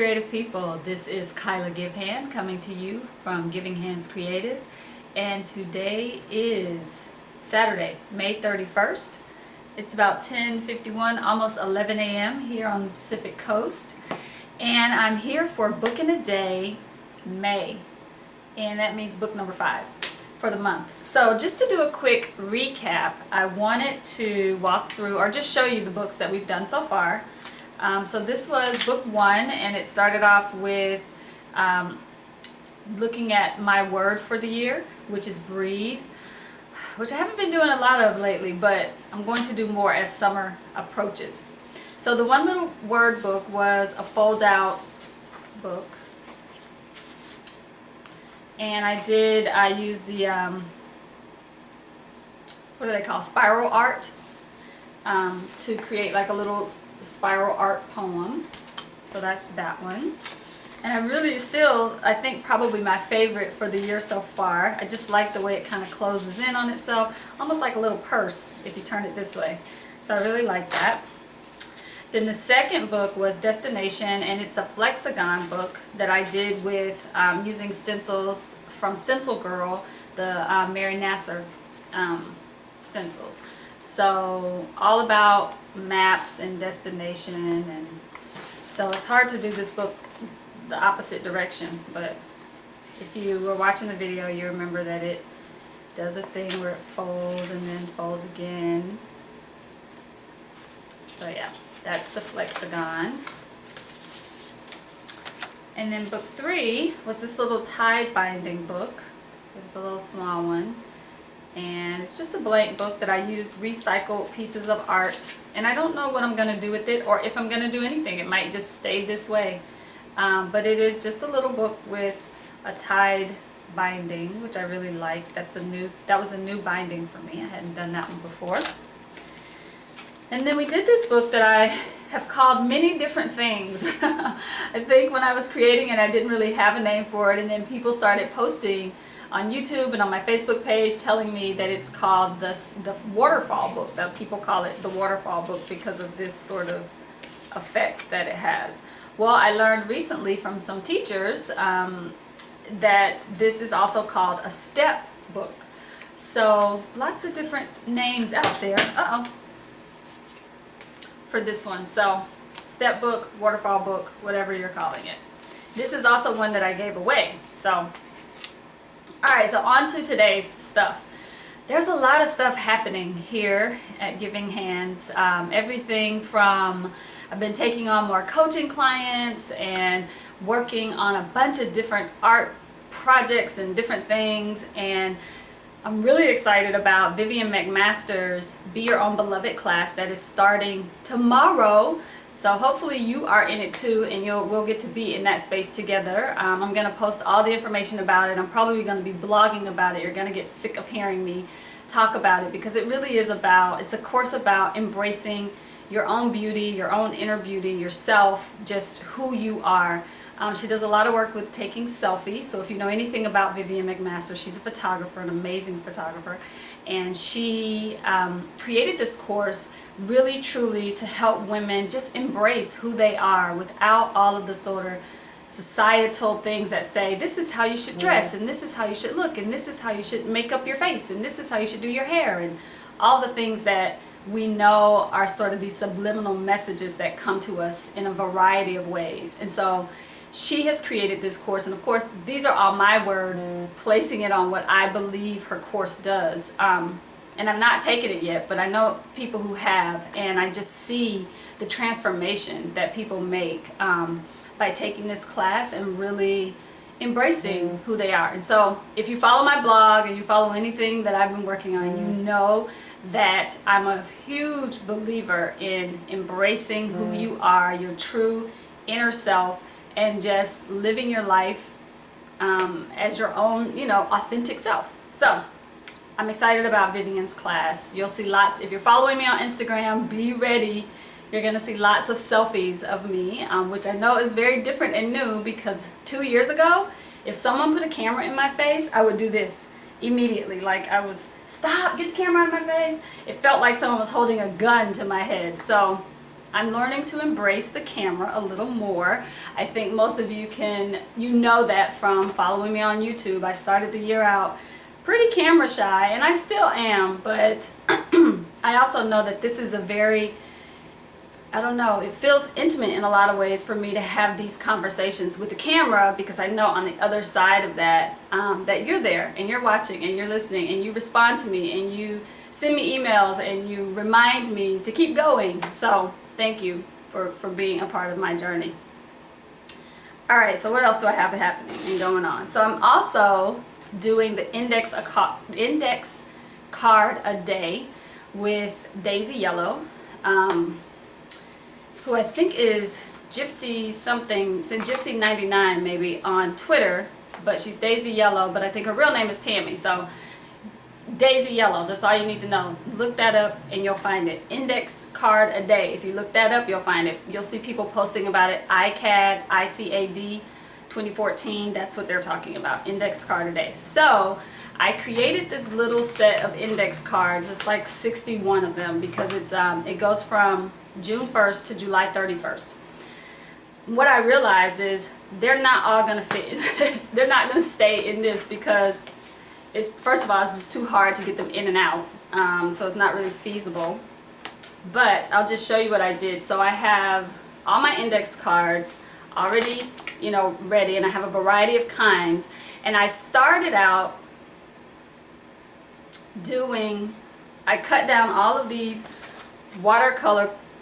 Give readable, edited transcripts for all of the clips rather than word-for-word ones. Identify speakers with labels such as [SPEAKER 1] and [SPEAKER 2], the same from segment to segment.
[SPEAKER 1] creative people. This is Kiala Givehand coming to you from Giving Hands Creative, and today is Saturday, May 31st. It's about 10:51, almost 11 a.m. here on the Pacific Coast, and I'm here for Book in a Day May, and that means book number 5 for the month. So just to do a quick recap, I wanted to walk through or just show you the books that we've done so far. So this was book 1, and it started off with looking at my word for the year, which is breathe, which I haven't been doing a lot of lately, but I'm going to do more as summer approaches. So the one little word book was a fold-out book, and I used the what do they call, spiral art, to create like a little spiral art poem. So that's that one. And I really I think probably my favorite for the year so far. I just like the way it kind of closes in on itself, almost like a little purse if you turn it this way. So I really like that. Then the second book was Destination, and it's a flexagon book that I did with using stencils from Stencil Girl, the Mary Nasser stencils. So all about maps and destination, and so it's hard to do this book the opposite direction, but if you were watching the video, you remember that it does a thing where it folds and then folds again. So yeah, that's the flexagon. And then book 3 was this little tide binding book. It was a little small one, and it's just a blank book that I used recycled pieces of art, and I don't know what I'm going to do with it or if I'm going to do anything. It might just stay this way, but it is just a little book with a tide binding, which I really like. That was a new binding for me. I hadn't done that one before. And then we did this book that I have called many different things. I think when I was creating it, I didn't really have a name for it, and then people started posting on YouTube and on my Facebook page telling me that it's called the waterfall book, that people call it the waterfall book because of this sort of effect that it has. Well, I learned recently from some teachers that this is also called a step book. So lots of different names out there for this one. So step book, waterfall book, whatever you're calling it. This is also one that I gave away. So alright, so on to today's stuff. There's a lot of stuff happening here at Giving Hands. Everything from, I've been taking on more coaching clients and working on a bunch of different art projects and different things, and I'm really excited about Vivian McMaster's Be Your Own Beloved class that is starting tomorrow. So hopefully you are in it too, and we'll get to be in that space together. I'm going to post all the information about it. I'm probably going to be blogging about it. You're going to get sick of hearing me talk about it, because it really is it's a course about embracing your own beauty, your own inner beauty, yourself, just who you are. She does a lot of work with taking selfies. So if you know anything about Vivian McMaster, she's a photographer, an amazing photographer. And she created this course really truly to help women just embrace who they are without all of the sort of societal things that say this is how you should dress, and this is how you should look, and this is how you should make up your face, and this is how you should do your hair, and all the things that we know are sort of these subliminal messages that come to us in a variety of ways. And so she has created this course, and of course these are all my words, placing it on what I believe her course does. And I've not taken it yet, but I know people who have, and I just see the transformation that people make by taking this class and really embracing who they are. And so if you follow my blog and you follow anything that I've been working on, you know that I'm a huge believer in embracing who you are, your true inner self, and just living your life as your own, authentic self. So I'm excited about Vivian's class. You'll see lots. If you're following me on Instagram, be ready. You're going to see lots of selfies of me, which I know is very different and new, because 2 years ago, if someone put a camera in my face, I would do this immediately. Like I was, stop, get the camera out of my face. It felt like someone was holding a gun to my head. So I'm learning to embrace the camera a little more. I think most of you know that from following me on YouTube. I started the year out pretty camera shy, and I still am, but I also know that this is a very, I don't know, it feels intimate in a lot of ways for me to have these conversations with the camera, because I know on the other side of that, that you're there and you're watching and you're listening and you respond to me and you send me emails and you remind me to keep going. So thank you for being a part of my journey. Alright, so what else do I have happening and going on? So I'm also doing the index card a day with Daisy Yellow, who I think is Gypsy something, so Gypsy 99 maybe on Twitter, but she's Daisy Yellow, but I think her real name is Tammy. So Daisy Yellow, that's all you need to know. Look that up and you'll find it. Index card a day. If you look that up, you'll find it. You'll see people posting about it. ICAD 2014, that's what they're talking about. Index card a day. So I created this little set of index cards. It's like 61 of them, because it goes from June 1st to July 31st. What I realized is they're not all going to fit. They're not going to stay in this, because first of all, it's just too hard to get them in and out, so it's not really feasible. But I'll just show you what I did. So I have all my index cards already, ready, and I have a variety of kinds. And I started out I cut down all of these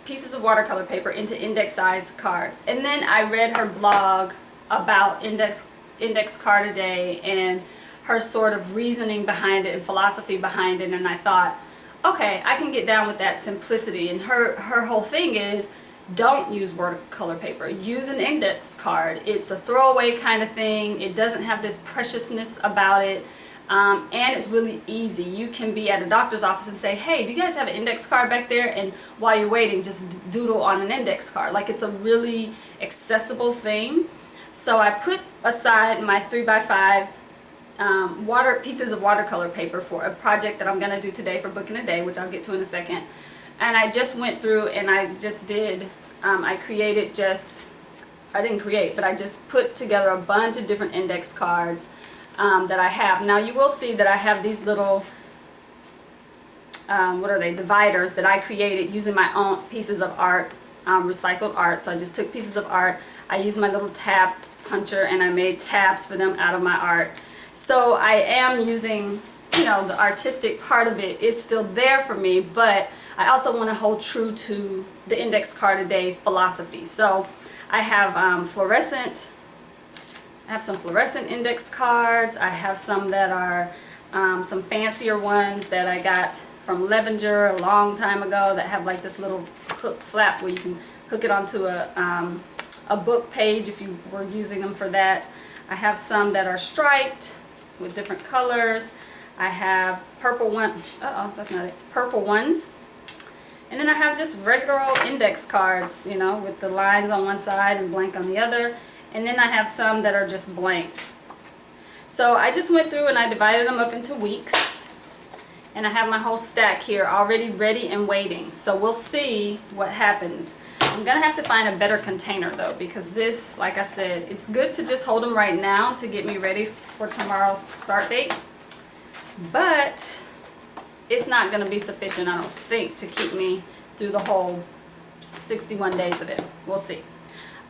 [SPEAKER 1] pieces of watercolor paper into index size cards. And then I read her blog about index card a day and her sort of reasoning behind it and philosophy behind it, and I thought, okay, I can get down with that simplicity. And her whole thing is, don't use watercolor paper, use an index card. It's a throwaway kind of thing. It doesn't have this preciousness about it, and it's really easy. You can be at a doctor's office and say, hey, do you guys have an index card back there? And while you're waiting, just doodle on an index card. Like, it's a really accessible thing. So I put aside my 3x5 pieces of watercolor paper for a project that I'm going to do today for Book in a Day, which I'll get to in a second. And I just went through and I just did, I didn't create, but I just put together a bunch of different index cards that I have. Now you will see that I have these little, dividers that I created using my own pieces of art, recycled art. So I just took pieces of art, I used my little tab puncher, and I made tabs for them out of my art. So I am using, the artistic part of it is still there for me, but I also want to hold true to the index card a day philosophy. So I have some fluorescent index cards. I have some that are some fancier ones that I got from Levenger a long time ago that have like this little hook flap where you can hook it onto a book page if you were using them for that. I have some that are striped with different colors. I have purple ones. That's not it. Purple ones. And then I have just regular old index cards, with the lines on one side and blank on the other. And then I have some that are just blank. So I just went through and I divided them up into weeks. And I have my whole stack here already ready and waiting. So we'll see what happens. I'm going to have to find a better container though, because this, like I said, it's good to just hold them right now to get me ready for tomorrow's start date. But it's not going to be sufficient, I don't think, to keep me through the whole 61 days of it. We'll see.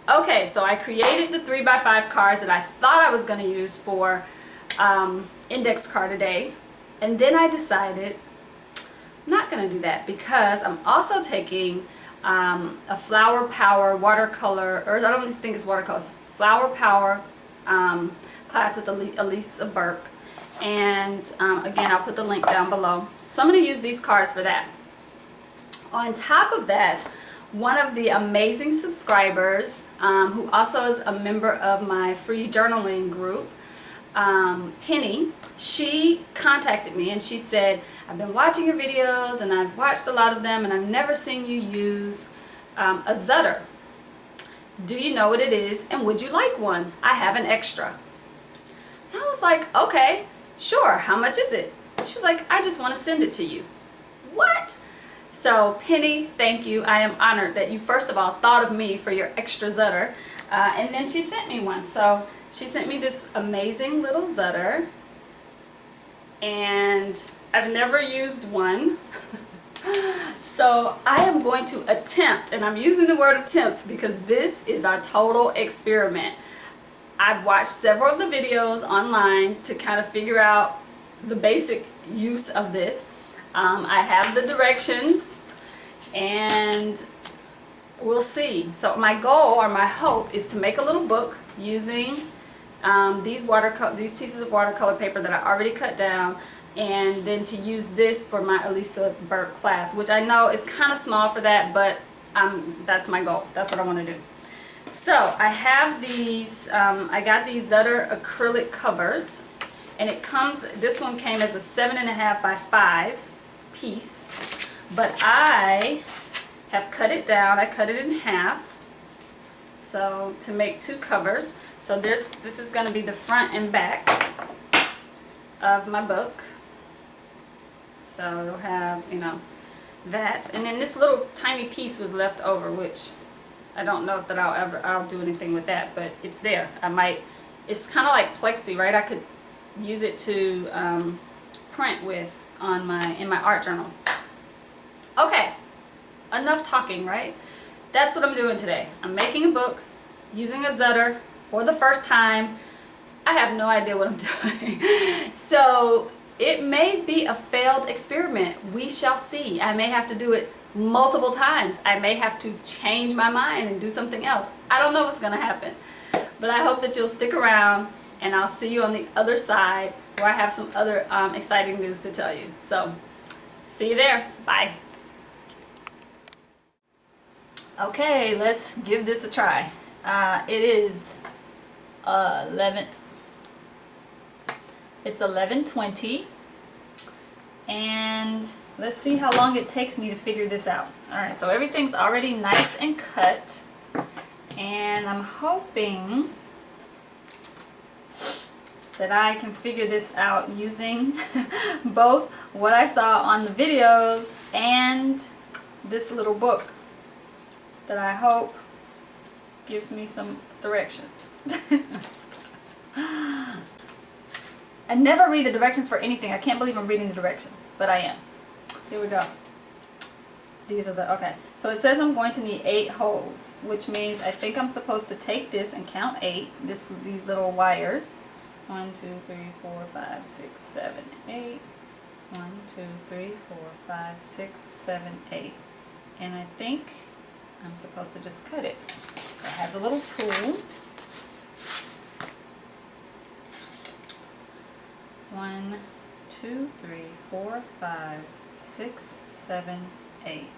[SPEAKER 1] Okay, so I created the 3x5 cards that I thought I was going to use for index card a day. And then I decided I'm not going to do that, because I'm also taking a Flower Power watercolor, or I don't even think it's watercolor, it's Flower Power class with Elisa Burke. And again, I'll put the link down below. So I'm going to use these cards for that. On top of that, one of the amazing subscribers, who also is a member of my free journaling group, Penny, she contacted me and she said, I've been watching your videos and I've watched a lot of them and I've never seen you use a Zutter. Do you know what it is and would you like one? I have an extra. And I was like, okay, sure, how much is it? She was like, I just want to send it to you. What? So Penny, thank you. I am honored that you first of all thought of me for your extra Zutter. And then she sent me one. So she sent me this amazing little Zutter. And I've never used one. So I am going to attempt, and I'm using the word attempt because this is a total experiment. I've watched several of the videos online to kind of figure out the basic use of this. I have the directions and we'll see. So my goal or my hope is to make a little book using these pieces of watercolor paper that I already cut down, and then to use this for my Elisa Burke class, which I know is kind of small for that, but that's my goal. That's what I want to do. So I have these, I got these Zutter acrylic covers, and it comes, this one came as a 7.5 by 5 piece, but I have cut it down. I cut it in half, so to make 2 covers. So this is going to be the front and back of my book. So it'll have, you know, that, and then this little tiny piece was left over, which I don't know if that I'll do anything with that, but it's there. I might, it's kind of like plexi, right? I could use it to print with in my art journal. Okay, enough talking, right? That's what I'm doing today. I'm making a book using a Zutter for the first time. I have no idea what I'm doing. So it may be a failed experiment. We shall see. I may have to do it multiple times. I may have to change my mind and do something else. I don't know what's going to happen. But I hope that you'll stick around, and I'll see you on the other side where I have some other exciting news to tell you. So see you there. Bye. Okay, let's give this a try. It is 11:20, and let's see how long it takes me to figure this out. Alright, so everything's already nice and cut, and I'm hoping that I can figure this out using both what I saw on the videos and this little book that I hope gives me some direction. I never read the directions for anything. I can't believe I'm reading the directions, but I am. Here we go. These are the, okay. So it says I'm going to need 8 holes, which means I think I'm supposed to take this and count 8, these little wires. 1, 2, 3, 4, 5, 6, 7, 8. 1, 2, 3, 4, 5, 6, 7, 8. And I think I'm supposed to just cut it. It has a little tool. 1, 2, 3, 4, 5, 6, 7, 8.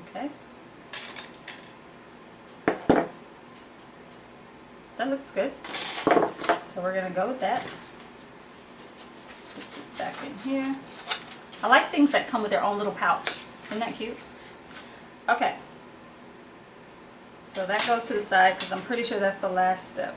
[SPEAKER 1] Okay. That looks good. So we're going to go with that. Put this back in here. I like things that come with their own little pouch. Isn't that cute? Okay. So that goes to the side because I'm pretty sure that's the last step.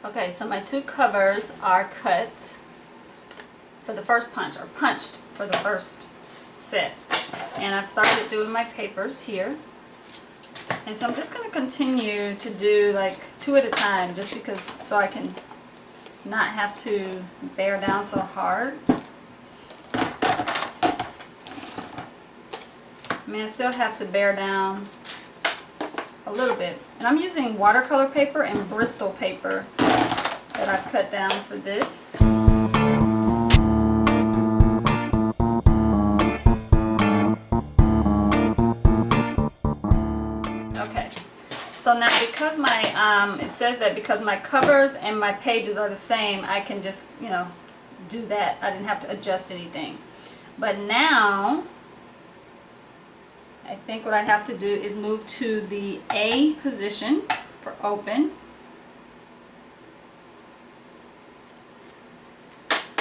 [SPEAKER 1] Okay, so my 2 covers are cut for the first punch, or punched for the first set. And I've started doing my papers here. And so I'm just going to continue to do like 2 at a time, just because, so I can not have to bear down so hard. I mean, I still have to bear down a little bit. And I'm using watercolor paper and Bristol paper that I've cut down for this. Okay, so now because my, it says that because my covers and my pages are the same, I can just, you know, do that. I didn't have to adjust anything. But now, I think what I have to do is move to the A position for open.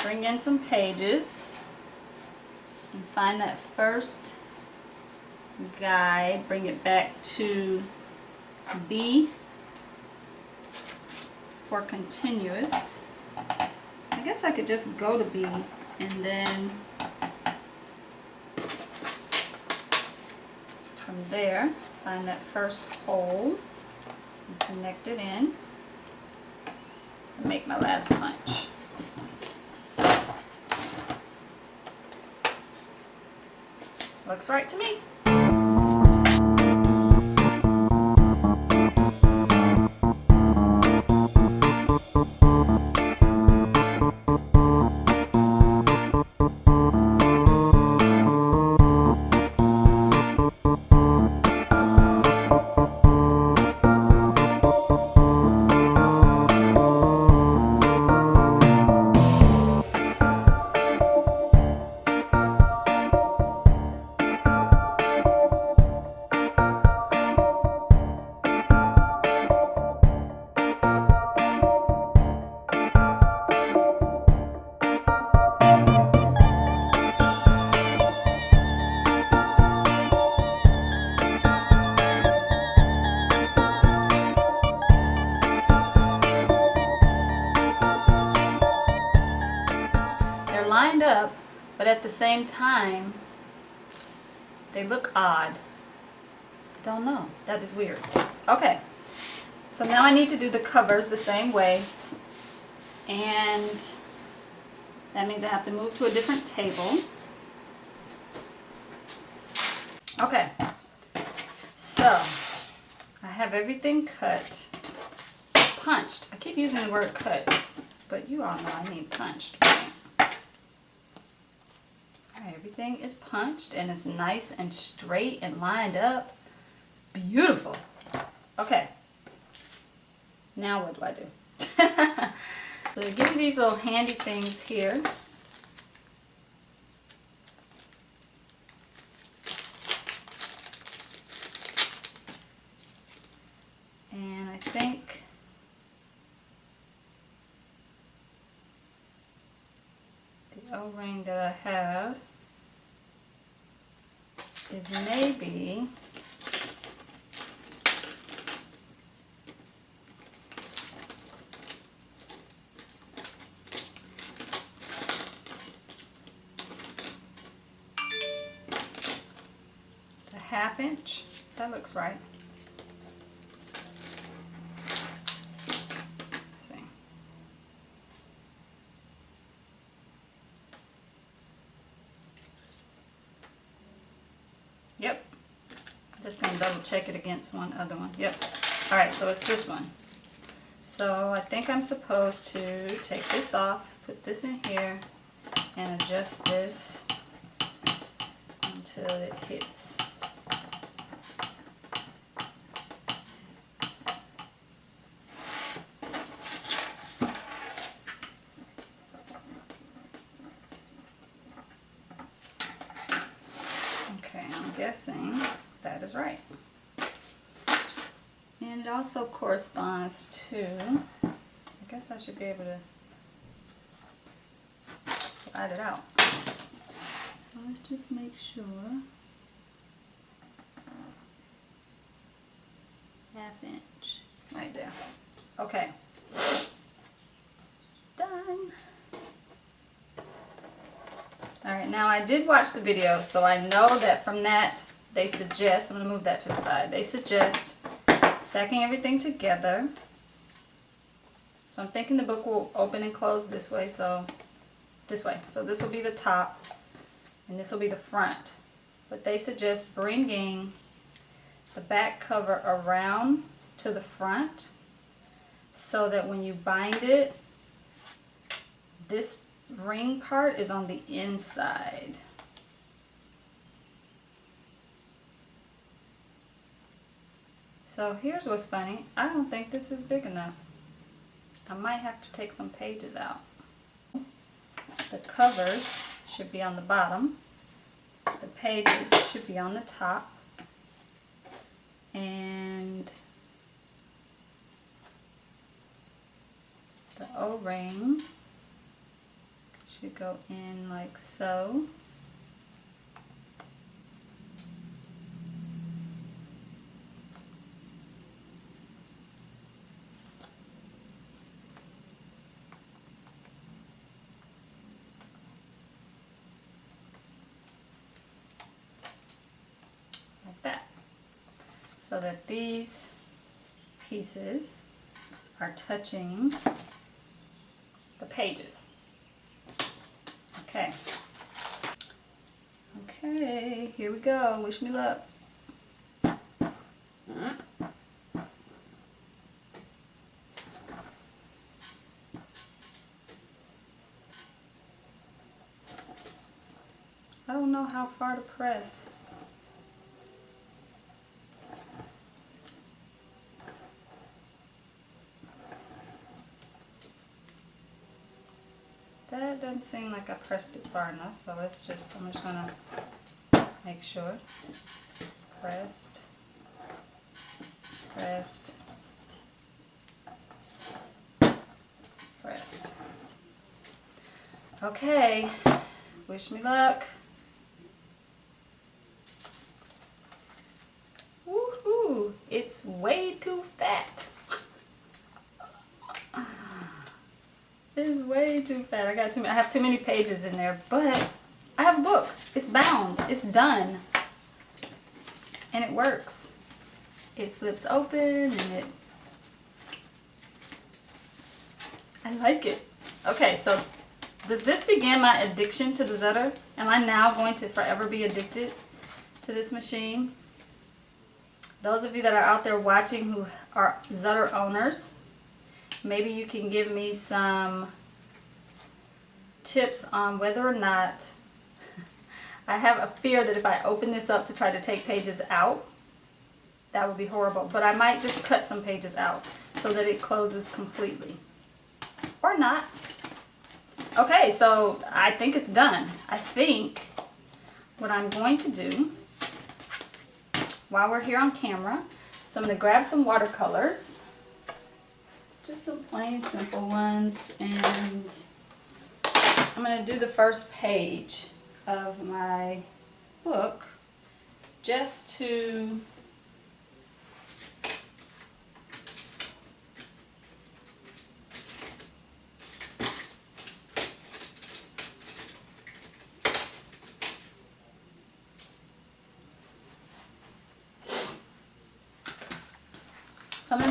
[SPEAKER 1] Bring in some pages and find that first guide. Bring it back to B for continuous. I guess I could just go to B and then from there find that first hole and connect it in and make my last punch. Looks right to me. Lined up, but at the same time they look odd. I don't know, that is weird. Okay, so now I need to do the covers the same way, and that means I have to move to a different table. Okay, so I have everything cut, punched. I keep using the word cut, but you all know I mean punched, right? Everything is punched and it's nice and straight and lined up. Beautiful. Okay. Now what do I do? So they give you these little handy things here. And I think the O-ring that I have is maybe the 1/2 inch. That looks right. Let's see. Yep. Just gonna double check it against one other one. Yep. Alright, so it's this one. So I think I'm supposed to take this off, put this in here, and adjust this until it hits. Okay, I'm guessing that is right. And it also corresponds to, I guess I should be able to slide it out. So let's just make sure. 1/2 inch, right there. Okay. Done. Alright, now I did watch the video, so I know that from that they suggest, I'm going to move that to the side, they suggest stacking everything together. So I'm thinking the book will open and close this way, so this way. So this will be the top and this will be the front. But they suggest bringing the back cover around to the front so that when you bind it, this ring part is on the inside. So here's what's funny. I don't think this is big enough. I might have to take some pages out. The covers should be on the bottom. The pages should be on the top. And the O-ring should go in like so. Like that. So that these pieces are touching the pages. Okay. Okay, here we go. Wish me luck. I don't know how far to press. That doesn't seem like I pressed it far enough, so I'm just gonna make sure. Pressed, pressed, pressed. Okay, wish me luck. Woohoo! It's way too fat. It's way too fat. I have too many pages in there, but I have a book. It's bound. It's done. And it works. It flips open and I like it. Okay, so does this begin my addiction to the Zutter? Am I now going to forever be addicted to this machine? Those of you that are out there watching who are Zutter owners, maybe you can give me some tips on whether or not I have a fear that if I open this up to try to take pages out, that would be horrible. But I might just cut some pages out so that it closes completely. Or not. Okay, so I think it's done. I think what I'm going to do while we're here on camera, so I'm going to grab some watercolors. Just some plain simple ones, and I'm going to do the first page of my book just to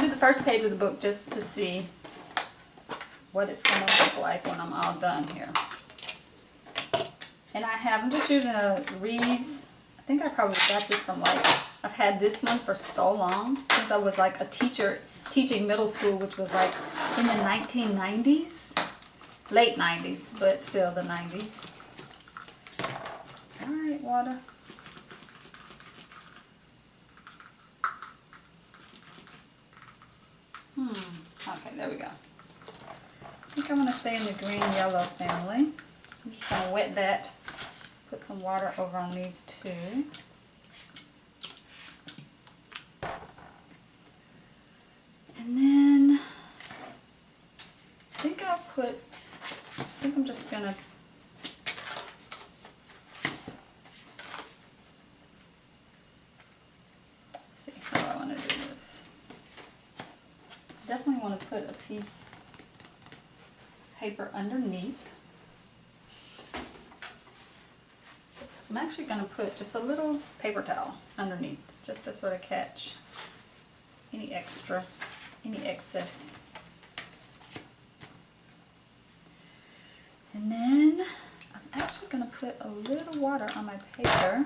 [SPEAKER 1] the first page of the book just to see what it's going to look like when I'm all done here. And I'm just using a Reeves. I think I probably got this from I've had this one for so long, since I was like a teacher teaching middle school, which was like in the 1990s, late 90s, but still the 90s. All right, water. Okay, there we go. I think I'm going to stay in the green-yellow family. So I'm just going to wet that, put some water over on these two. And then I think I'm just going to see how I want to do this. Definitely want to put a piece of paper underneath. So I'm actually going to put just a little paper towel underneath, just to sort of catch any excess And then I'm actually going to put a little water on my paper.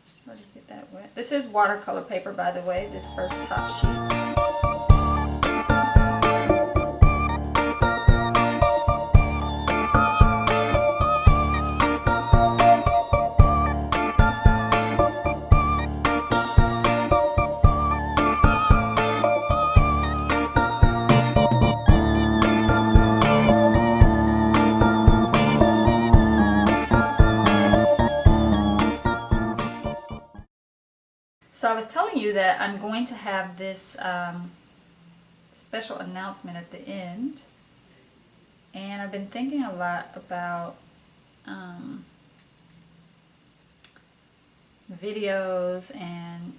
[SPEAKER 1] Sort of get that wet. This is watercolor paper, by the way, this first top sheet. So I was telling you that I'm going to have this special announcement at the end, and I've been thinking a lot about videos, and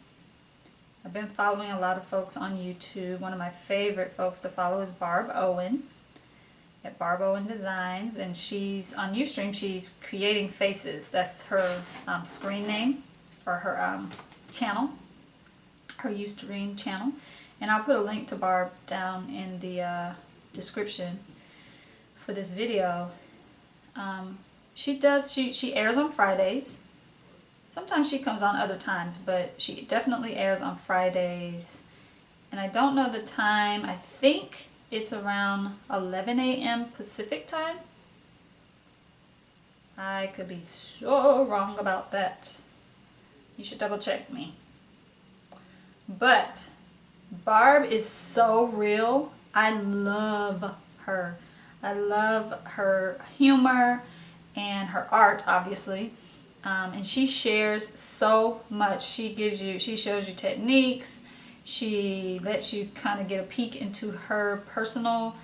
[SPEAKER 1] I've been following a lot of folks on YouTube. One of my favorite folks to follow is Barb Owen at Barb Owen Designs, and she's on Ustream. She's creating faces. That's her screen name, or her channel, her Ustream channel, and I'll put a link to Barb down in the description for this video. She airs on Fridays. Sometimes she comes on other times, but she definitely airs on Fridays, and I don't know the time. I think it's around 11 a.m. Pacific time. I could be so wrong about that. You should double check me. But Barb is so real. I love her. I love her humor and her art, obviously. And she shares so much. She shows you techniques. She lets you kind of get a peek into her personal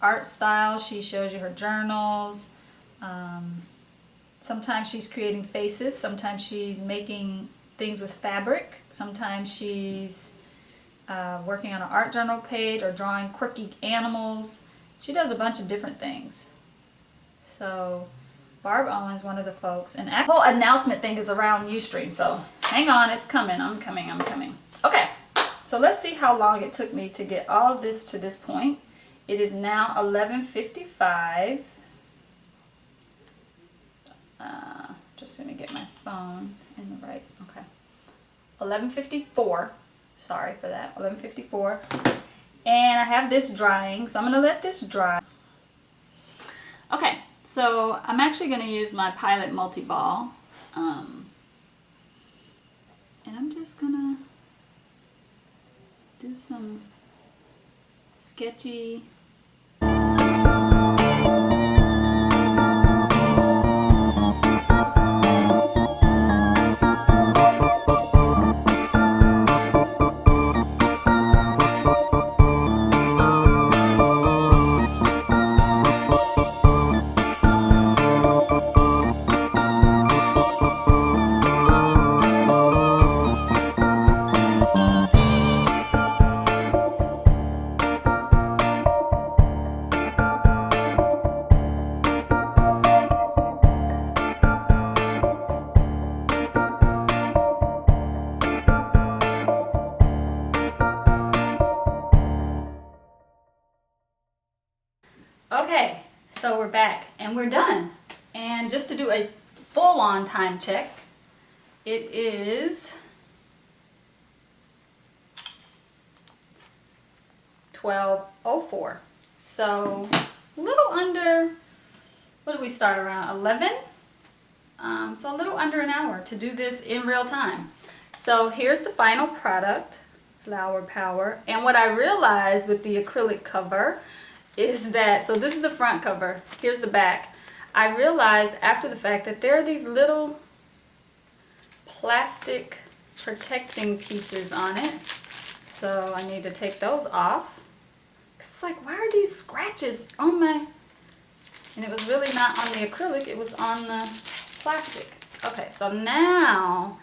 [SPEAKER 1] art style. She shows you her journals. Sometimes she's creating faces. Sometimes she's making things with fabric. Sometimes she's working on an art journal page or drawing quirky animals. She does a bunch of different things. So Barb Owen's one of the folks, and that whole announcement thing is around Ustream, so hang on, it's coming. I'm coming. Okay, so let's see how long it took me to get all of this to this point. It is now 11:55. Just gonna get my phone in the right. Okay, 11:54. Sorry for that. 11:54, and I have this drying, so I'm gonna let this dry. Okay, so I'm actually gonna use my Pilot multi-ball, and I'm just gonna do some sketchy. Okay, so we're back and we're done. And just to do a full-on time check, it is 12:04. So a little under, what did we start around? 11? So a little under an hour to do this in real time. So here's the final product, Flower Power. And what I realized with the acrylic cover is that, so this is the front cover, here's the back. I realized after the fact that there are these little plastic protecting pieces on it. So I need to take those off. It's like, why are these scratches on my, and it was really not on the acrylic, it was on the plastic. Okay, so now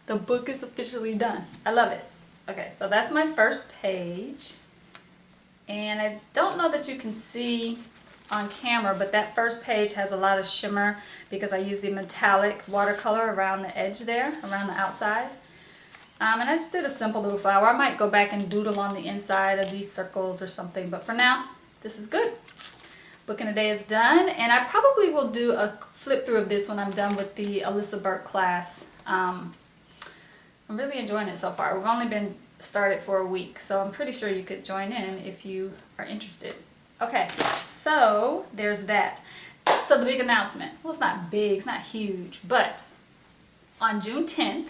[SPEAKER 1] the book is officially done. I love it. Okay, so that's my first page. And I don't know that you can see on camera, but that first page has a lot of shimmer because I use the metallic watercolor around the edge there, around the outside. And I just did a simple little flower. I might go back and doodle on the inside of these circles or something, but for now, this is good. Book in a Day is done, and I probably will do a flip through of this when I'm done with the Alyssa Burke class. I'm really enjoying it so far. We've only been started for a week, so I'm pretty sure you could join in if you are interested. Okay, so there's that. So the big announcement, well, it's not big, it's not huge, but on June 10th,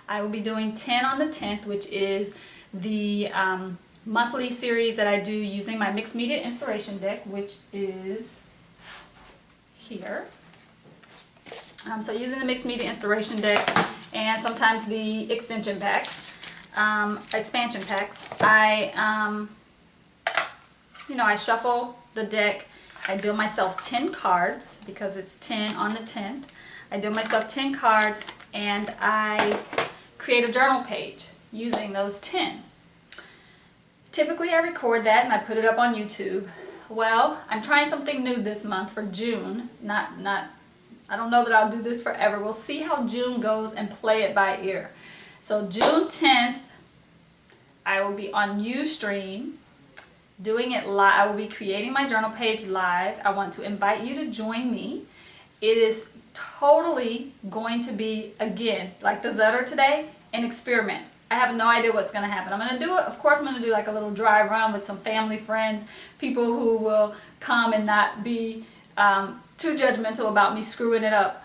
[SPEAKER 1] I will be doing 10 on the 10th, which is the monthly series that I do using my Mixed Media Inspiration deck, which is here. So using the Mixed Media Inspiration deck and sometimes the extension packs, expansion packs, I shuffle the deck. I deal myself 10 cards because it's 10 on the 10th. I deal myself 10 cards and I create a journal page using those 10. Typically I record that and I put it up on YouTube. Well, I'm trying something new this month for June. I don't know that I'll do this forever. We'll see how June goes and play it by ear. So June 10th, I will be on Ustream doing it live. I will be creating my journal page live. I want to invite you to join me. It is totally going to be, again, like the Zutter today, an experiment. I have no idea what's going to happen. I'm going to do it, of course I'm going to do like a little dry run with some family, friends, people who will come and not be too judgmental about me screwing it up.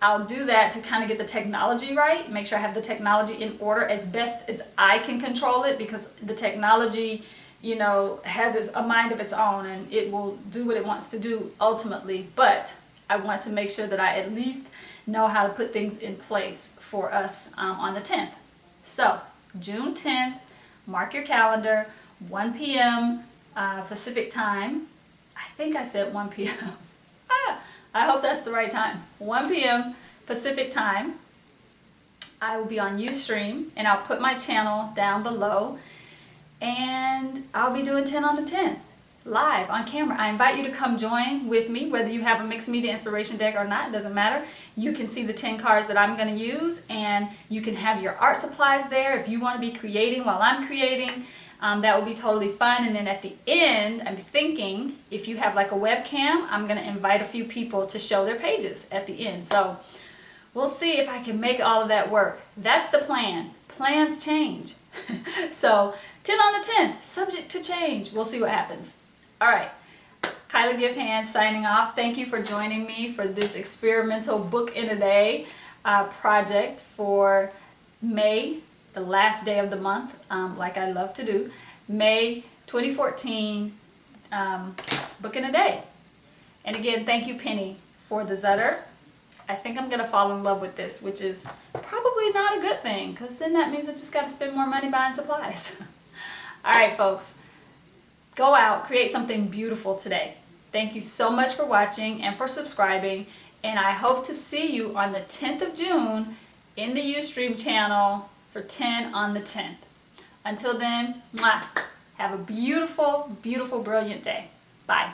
[SPEAKER 1] I'll do that to kind of get the technology right, make sure I have the technology in order as best as I can control it, because the technology, you know, has a mind of its own and it will do what it wants to do ultimately, but I want to make sure that I at least know how to put things in place for us on the 10th. So, June 10th, mark your calendar, 1 p.m. Pacific time. I think I said 1 p.m. I hope that's the right time. 1 p.m. Pacific time. I will be on Ustream, and I'll put my channel down below, and I'll be doing 10 on the 10th. Live on camera. I invite you to come join with me, whether you have a Mixed Media Inspiration deck or not, doesn't matter. You can see the 10 cards that I'm going to use, and you can have your art supplies there if you want to be creating while I'm creating. That will be totally fun. And then at the end, I'm thinking if you have like a webcam, I'm going to invite a few people to show their pages at the end. So we'll see if I can make all of that work. That's the plan. Plans change. So 10 on the 10th, subject to change. We'll see what happens. All right, Kiala Givehand signing off. Thank you for joining me for this experimental book in a day project for May, the last day of the month, like I love to do. May 2014, book in a day. And again, thank you, Penny, for the Zutter. I think I'm going to fall in love with this, which is probably not a good thing, because then that means I just got to spend more money buying supplies. All right, folks. Go out, create something beautiful today. Thank you so much for watching and for subscribing, and I hope to see you on the 10th of June in the Ustream channel for 10 on the 10th. Until then, mwah, have a beautiful, beautiful, brilliant day. Bye.